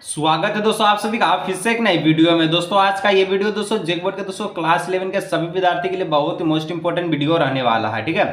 स्वागत है दोस्तों आप सभी का फिर से एक नई वीडियो में। दोस्तों आज का ये वीडियो दोस्तों जेक बोर्ड के दोस्तों क्लास 11 के सभी विद्यार्थी के लिए बहुत ही मोस्ट इंपोर्टेंट वीडियो रहने वाला है, ठीक है।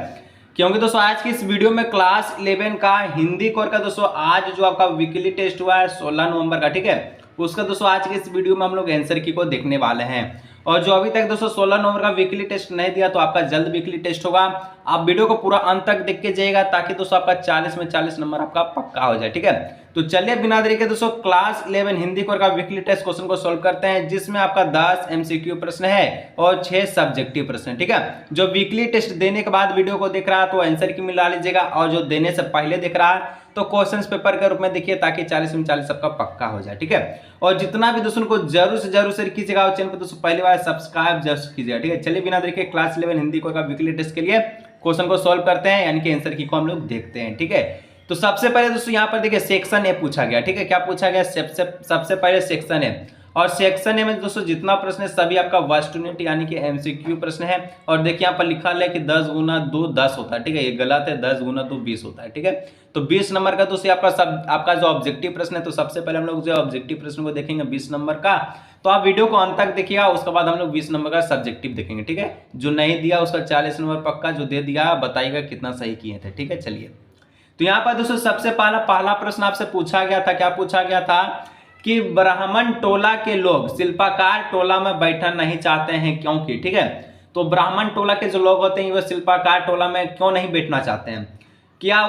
क्योंकि दोस्तों आज की इस वीडियो में क्लास 11 का हिंदी कोर का दोस्तों आज जो आपका वीकली टेस्ट हुआ है 16 नवंबर का, ठीक है, उसका दोस्तों आज की इस वीडियो में हम लोग आंसर की को देखने वाले हैं। और जो अभी तक दोस्तों 16 नवंबर का वीकली टेस्ट नहीं दिया तो आपका जल्द वीकली टेस्ट होगा। आप वीडियो को पूरा अंत तक देख के जाइएगा ताकि दोस्तों आपका 40 में 40 नंबर आपका पक्का हो जाए, ठीक है। तो चलिए बिना देरी के दोस्तों क्लास 11 हिंदी कोर का वीकली टेस्ट क्वेश्चन को सोल्व करते हैं, जिसमें आपका 10 एमसीक्यू प्रश्न है और 6 सब्जेक्टिव प्रश्न है, ठीक है। जो वीकली टेस्ट देने के बाद वीडियो को देख रहा है तो आंसर की मिला लीजिएगा, और जो देने से पहले देख रहा है तो क्वेश्चंस पेपर के रूप में देखिए ताकि 40 में 40 सबका पक्का हो जाए, ठीक है। और जितना भी दोस्तों को जरूर से जरूर शेयर कीजिएगा और चैनल पर दोस्तों पहली बार सब्सक्राइब जरूर कीजिएगा, ठीक है। चलिए बिना देरी के क्लास 11 हिंदी कोर का वीकली टेस्ट के लिए क्वेश्चन को सोल्व करते हैं, यानी कि आंसर की को हम लोग देखते हैं, ठीक है। तो सबसे पहले दोस्तों यहाँ पर देखिए सेक्शन ए पूछा गया, ठीक है। क्या पूछा गया? सबसे पहले सेक्शन ए, और सेक्शन ए में दोस्तों जितना प्रश्न है सभी आपका फर्स्ट यूनिट यानी कि एमसीक्यू प्रश्न है। और देखिए यहाँ पर लिखा है कि 10 गुना 2 10 होता है, ठीक है। ये गलत है, 10 गुना 2 20 होता है, ठीक है। तो 20 नंबर का दोस्तों आपका जो ऑब्जेक्टिव प्रश्न है, तो सबसे पहले हम लोग जो ऑब्जेक्टिव प्रश्न को देखेंगे 20 नंबर का। तो आप वीडियो को अंत तक देखिएगा, उसके बाद हम लोग 20 नंबर का सब्जेक्टिव देखेंगे, ठीक है। जो नहीं दिया उसका 40 नंबर पक्का, जो दे दिया बताइएगा कितना सही किए थे, ठीक है। चलिए तो यहाँ पर दोस्तों सबसे पहला प्रश्न आपसे पूछा गया था। क्या पूछा गया था कि ब्राह्मण टोला के लोग शिल्पाकार टोला में बैठना नहीं चाहते हैं क्योंकि, ठीक है। तो ब्राह्मण टोला के जो लोग होते हैं वो शिल्पाकार टोला में क्यों नहीं बैठना चाहते हैं? क्या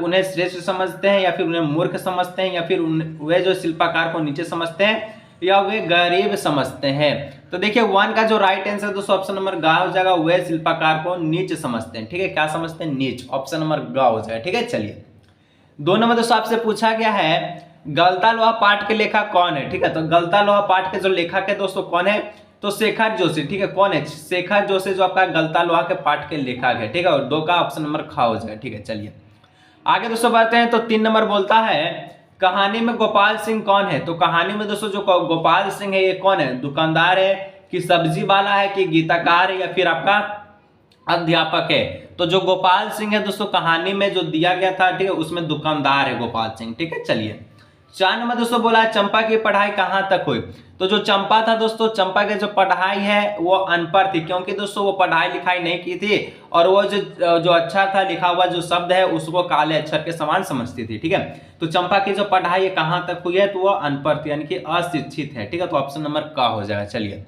उन्हें श्रेष्ठ समझते हैं, या फिर उन्हें मूर्ख समझते हैं, या फिर वे जो शिल्पाकार को नीचे समझते हैं, या वे गरीब समझते हैं? तो देखिए 1 का जो राइट आंसर दोस्तों ऑप्शन नंबर ग हो जाएगा, वे शिल्पाकार को नीच समझते हैं, ठीक है। क्या समझते हैं? नीच। ऑप्शन नंबर ग हो जाएगा, ठीक है। चलिए 2 नंबर दोस्तों आपसे पूछा गया है गलता लोहा पाठ के लेखक कौन है, ठीक है। तो गलता लोहा पाठ के जो लेखक है दोस्तों कौन है? तो शेखर जोशी, ठीक है। कौन है? शेखर जोशी जो आपका गलता लोहा के पाठ के लेखक है, ठीक है। और 2 का ऑप्शन नंबर ख हो जाएगा, ठीक है। चलिए आगे दोस्तों बढ़ते हैं। तो 3 नंबर बोलता है कहानी में गोपाल सिंह कौन है? तो कहानी में दोस्तों जो गोपाल सिंह है ये कौन है? दुकानदार है कि सब्जी वाला है कि गीतकार है या फिर आपका अध्यापक है? तो जो गोपाल सिंह है दोस्तों कहानी में जो दिया गया था, ठीक है, उसमें दुकानदार है गोपाल सिंह, ठीक है। चलिए 4 नंबर दोस्तों बोला है चंपा की पढ़ाई कहाँ तक हुई? तो जो चंपा था दोस्तों, चंपा की जो पढ़ाई है वो अनपढ़ थी, क्योंकि दोस्तों वो पढ़ाई लिखाई नहीं की थी, और वो जो अच्छा था लिखा हुआ जो शब्द है उसको काले अक्षर के समान समझती थी, ठीक है। तो चंपा की जो पढ़ाई है कहाँ तक हुई है? तो वो अनपढ़ थी यानी कि अशिक्षित है, ठीक है। तो ऑप्शन नंबर क हो जाएगा। चलिए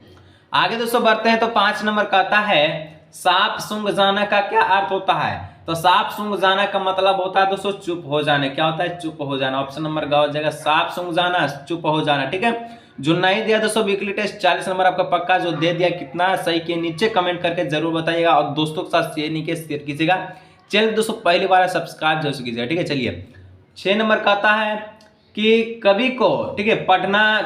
आगे दोस्तों बढ़ते हैं। तो 5 नंबर कहता है साफ सूंघ जाना का क्या अर्थ होता है? तो साफ सूंघ जाना का मतलब होता है दोस्तों चुप हो जाना। क्या होता है? चुप हो जाना। ऑप्शन नंबर ग हो जाएगा, साफ सूंघ जाना, चुप हो जाना, ठीक है। जो नहीं दिया दोस्तों वीकली टेस्ट 40 नंबर आपका पक्का, जो दे दिया कितना सही किए नीचे कमेंट करके जरूर बताइएगा, और दोस्तों के साथ शेयर कीजिएगा। चैनल दोस्तों पहली बार सब्सक्राइब जरूर कीजिएगा, ठीक है। चलिए 6 नंबर कहता है कि कवि को, ठीक है,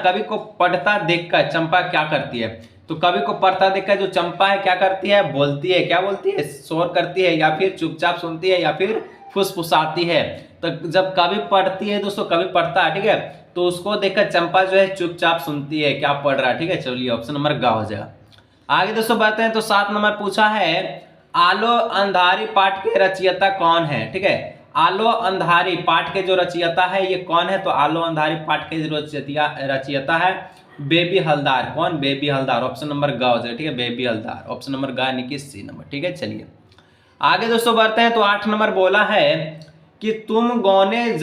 कवि को पढ़ता देखकर चंपा क्या करती है? तो कवि को पढ़ता देखकर जो चंपा है क्या करती है? बोलती है। क्या बोलती है? शोर करती है, या फिर चुपचाप सुनती है, या फिर फुसफुसाती है। तो जब कवि पढ़ती है दोस्तों, कवि पढ़ता है, ठीक है, तो उसको देखकर चंपा जो है चुपचाप सुनती है क्या पढ़ रहा है, ठीक है। चलिए ऑप्शन नंबर ग हो जाएगा। आगे दोस्तों बढ़ते हैं। तो 7 नंबर पूछा है आलो अंधारी पाठ के रचयिता कौन है, ठीक है। आलो अंधारी पाठ के जो रचयिता है ये कौन है? तो आलो अंधारी पाठ के जो रचयिता है बेबी हलदार। कौन? बेबी हलदार। ऑप्शन नंबर ग हो जाएगा, ठीक है। बेबी हलदार। ऑप्शन नंबर ग यानी कि सी नंबर, ठीक है। चलिए आगे दोस्तों बढ़ते हैं। तो 8 नंबर बोला है कि तुम गौने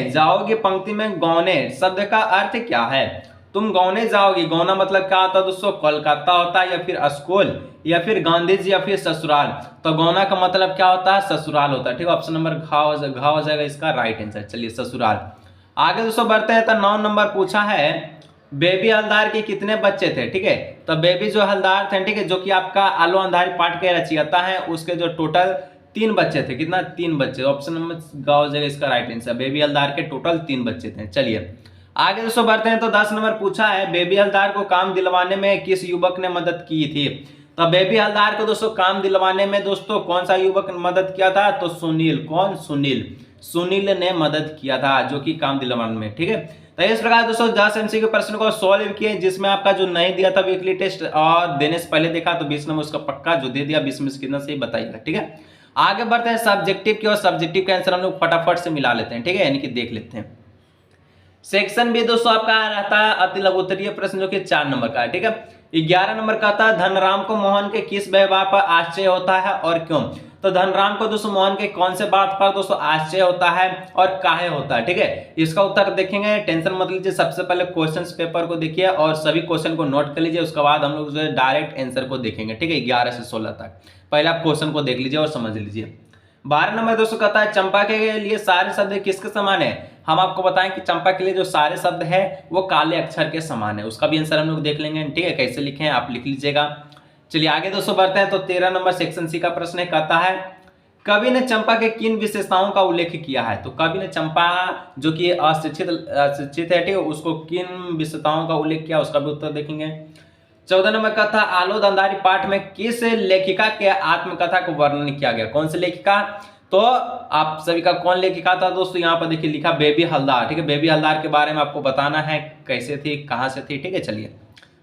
जाओगे पंक्ति में गौने शब्द का अर्थ क्या है? तुम गौने जाओगे, गौना मतलब क्या होता है दोस्तों? कोलकाता होता है, या फिर स्कूल, या फिर गांधी जी, या फिर ससुराल। तो गौना का मतलब क्या होता है? ससुराल होता है, ठीक है। ऑप्शन नंबर घ हो जाएगा इसका राइट आंसर। चलिए ससुराल। आगे दोस्तों बढ़ते हैं। तो 9 नंबर पूछा है बेबी हलदार के कितने बच्चे थे, ठीक है। तो बेबी जो हलदार थे, ठीक है, जो कि आपका आलो अंधारी पाठ के रचयिता है, उसके जो टोटल 3 बच्चे थे। कितना? 3 बच्चे। ऑप्शन नंबर ग हो जाएगा इसका राइट आंसर। बेबी हलदार के टोटल 3 बच्चे थे। चलिए आगे दोस्तों बढ़ते हैं। तो 10 नंबर पूछा है बेबी हलदार को काम दिलवाने में किस युवक ने मदद की थी? तो बेबी हलदार को दोस्तों काम दिलवाने में दोस्तों कौन सा युवक ने मदद किया था? तो सुनील। कौन? सुनील ने मदद किया था, जो कि काम दिलवाने में, ठीक है। तो इस प्रकार दोस्तों 10 एमसीक्यू प्रश्न को सॉल्व किए, जिसमें आपका जो नहीं दिया था वीकली टेस्ट और देने से पहले देखा तो 20 नंबर उसका पक्का, जो दे दिया 20 में से कितना सही बताइएगा, ठीक है। आगे बढ़ते हैं सब्जेक्टिव की और सब्जेक्टिव का आंसर हम लोग फटाफट से मिला लेते हैं, ठीक है, यानी कि देख लेते हैं। सेक्शन बी दोस्तों आपका रहता है अति लघु उत्तरीय प्रश्न जो कि 4 नंबर का है, ठीक है। 11 नंबर का था धनराम को मोहन के किस व्यवहार पर आश्चर्य होता है और क्यों। तो धनराम को दोस्तों मोहन के कौन से बात पर दोस्तों आश्चर्य होता है और काहे होता है, ठीक है। इसका उत्तर देखेंगे, टेंशन मत लीजिए। सबसे पहले क्वेश्चन पेपर को देखिए और सभी क्वेश्चन को नोट कर लीजिए, उसके बाद हम लोग जो है डायरेक्ट आंसर को देखेंगे, ठीक है। 11 से 16 तक पहले आप क्वेश्चन को देख लीजिए और समझ लीजिए। 12 नंबर दोस्तों कहता है चंपा के लिए सारे शब्द किसके समान है। हम आपको बताएं कि चंपा के लिए जो सारे शब्द है वो काले अक्षर के समान है। उसका भी आंसर हम लोग देख लेंगे, ठीक है, कैसे लिखे हैं आप लिख लीजिएगा। चलिए आगे दोस्तों बढ़ते हैं। तो 13 नंबर सेक्शन सी का प्रश्न है, कहता है कवि ने चंपा के किन विशेषताओं का उल्लेख किया है। तो कवि ने चंपा जो कि अशिक्षित है, ठीक है, उसको किन विशेषताओं का उल्लेख किया, उसका भी उत्तर देखेंगे। 14 नंबर का था आलोद अंधारी पाठ में किस लेखिका के आत्मकथा को वर्णन किया गया। कौन सी लेखिका, तो आप सभी का कौन लेखिका था दोस्तों, यहाँ पर देखिए लिखा बेबी हलदार, ठीक है। बेबी हलदार के बारे में आपको बताना है कैसे थी, कहाँ से थी, ठीक है। चलिए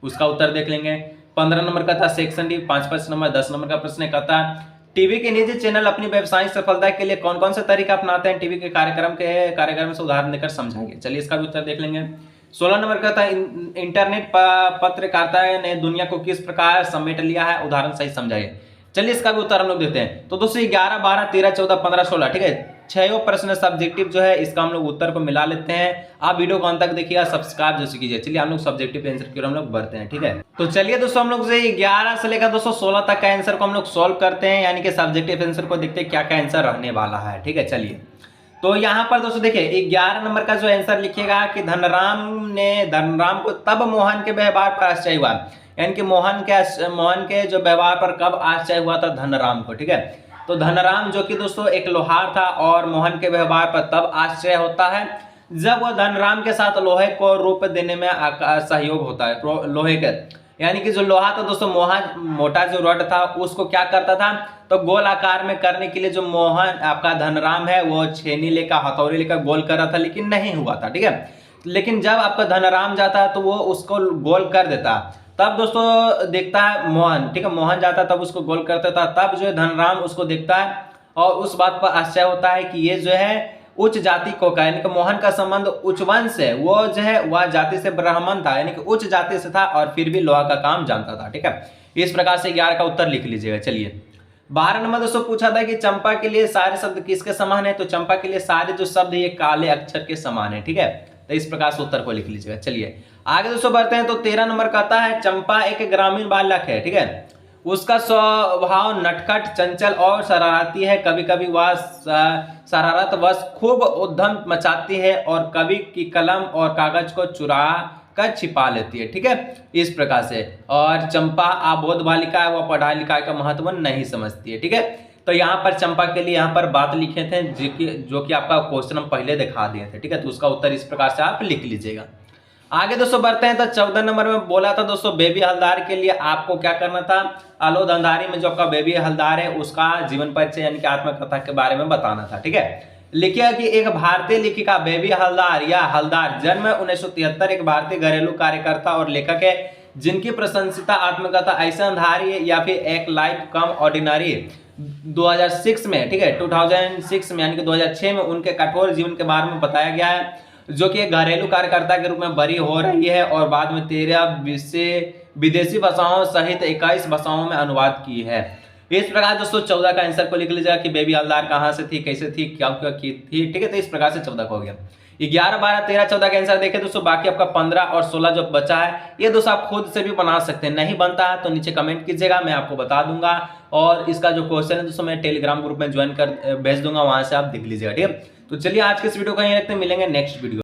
उसका उत्तर देख लेंगे। 15 नंबर का था सेक्शन डी 5 नंबर 10 नंबर का प्रश्न कहता है टीवी के निजी चैनल अपनी व्यवसायिक सफलता के लिए कौन कौन से तरीका अपनाते हैं, टीवी के कार्यक्रम से उदाहरण देकर समझाइए। चलिए इसका भी उत्तर देख लेंगे। 16 नंबर का था इंटरनेट पत्रकारिता ने दुनिया को किस प्रकार समेट लिया है, उदाहरण सही समझाइए। चलिए इसका भी उत्तर हम लोग देते हैं। तो दोस्तों 11, 12, 13, 14, 15, 16, ठीक है, 6 प्रश्न सब्जेक्टिव जो है इसका हम लोग उत्तर को मिला लेते हैं। आप वीडियो को अंत तक देखिएगा, सब्सक्राइब जैसे कीजिए। चलिए हम लोग सब्जेक्टिव आंसर की ओर हम लोग बढ़ते हैं, ठीक है। तो चलिए दोस्तों हम लोग 11 से लेकर दोस्तों 16 तक का आंसर को हम लोग सोल्व करते हैं, यानी कि सब्जेक्टिव आंसर को देखते हैं क्या क्या आंसर रहने वाला है, ठीक है। चलिए तो यहाँ पर दोस्तों देखिए 11 नंबर का जो आंसर लिखिएगा कि धनराम को तब मोहन के व्यवहार पर आश्चर्य हुआ, यानी कि मोहन के जो व्यवहार पर कब आश्चर्य हुआ था धनराम को, ठीक है। तो धनराम जो कि दोस्तों एक लोहार था और मोहन के व्यवहार पर तब आश्चर्य होता है जब वह धनराम के साथ लोहे को रूप देने में सहयोग होता है। लोहे के यानी कि जो लोहा था दोस्तों मोटा जो रॉड था उसको क्या करता था, तो गोल आकार में करने के लिए जो मोहन आपका धनराम है वो छेनी लेकर हथौड़ी लेकर गोल कर रहा था, लेकिन नहीं हुआ था, ठीक है। लेकिन जब आपका धनराम जाता तो वो उसको गोल कर देता। तब दोस्तों देखता है मोहन, ठीक है, मोहन जाता तब उसको गोल करता था। तब जो है धनराम उसको देखता है और उस बात पर आश्चर्य होता है कि ये जो है उच्च जाति को का, यानी कि मोहन का संबंध उच्च वंश से, वो जो है वह जाति से ब्राह्मण था, यानी कि उच्च जाति से था और फिर भी लोहा का काम जानता था, ठीक है। इस प्रकार से 11 का उत्तर लिख लीजिएगा। चलिए 12 नंबर दोस्तों पूछा था कि चंपा के लिए सारे शब्द किसके समान है। तो चंपा के लिए सारे जो शब्द ये काले अक्षर के समान है, ठीक है। तो इस प्रकार से उत्तर को लिख लीजिएगा। चलिए आगे दोस्तों बढ़ते हैं। तो 13 नंबर का आता है चंपा एक ग्रामीण बालक है, ठीक है। उसका स्वभाव नटखट, चंचल और शरारती है। कभी कभी वह शरारतवश खूब उद्यम मचाती है और कवि की कलम और कागज को चुरा कर छिपा लेती है, ठीक है, इस प्रकार से। और चंपा अबोध बालिका है, वह पढ़ाई लिखाई का महत्व नहीं समझती है, ठीक है। तो यहाँ पर चंपा के लिए यहाँ पर बात लिखे थे जो कि आपका क्वेश्चन हम पहले दिखा दिए थे, ठीक है। तो उसका उत्तर इस प्रकार से आप लिख लीजिएगा। आगे दोस्तों बढ़ते हैं। तो 14 नंबर में बोला था दोस्तों बेबी हलदार के लिए आपको क्या करना था, आलोद अंधारी में जो आपका बेबी हलदार है उसका जीवन परिचय यानी कि आत्मकथा के बारे में बताना था, ठीक है। लिखिए कि एक भारतीय लेखिका बेबी हलदार या हलदार जन्म 1973, एक भारतीय घरेलू कार्यकर्ता और लेखक है जिनकी प्रशंसित आत्मकथा ऐसा अंधारी है या फिर एक लाइफ कम ऑर्डिनरी 2006 में, ठीक है, 2006 में यानी कि 2006 में उनके कठोर जीवन के बारे में बताया गया है, जो कि एक घरेलू कार्यकर्ता के रूप में बरी हो रही है और बाद में 13 विदेशी भाषाओं सहित 21 भाषाओं में अनुवाद की है। इस प्रकार दोस्तों 14 का आंसर को लिख लीजिएगा कि बेबी हलदार कहाँ से थी, कैसे थी, क्या क्या की थी, ठीक है। तो इस प्रकार से 14 का हो गया। 11, 12, 13, 14 का आंसर देखें दोस्तों। बाकी आपका 15 और 16 जो बचा है ये दोस्तों आप खुद से भी बना सकते हैं। नहीं बनता है तो नीचे कमेंट कीजिएगा, मैं आपको बता दूंगा। और इसका जो क्वेश्चन है दोस्तों मैं टेलीग्राम ग्रुप में ज्वाइन कर भेज दूंगा, वहां से आप देख लीजिएगा, ठीक है। तो चलिए आज के इस वीडियो को यहीं रखते हैं, मिलेंगे नेक्स्ट वीडियो।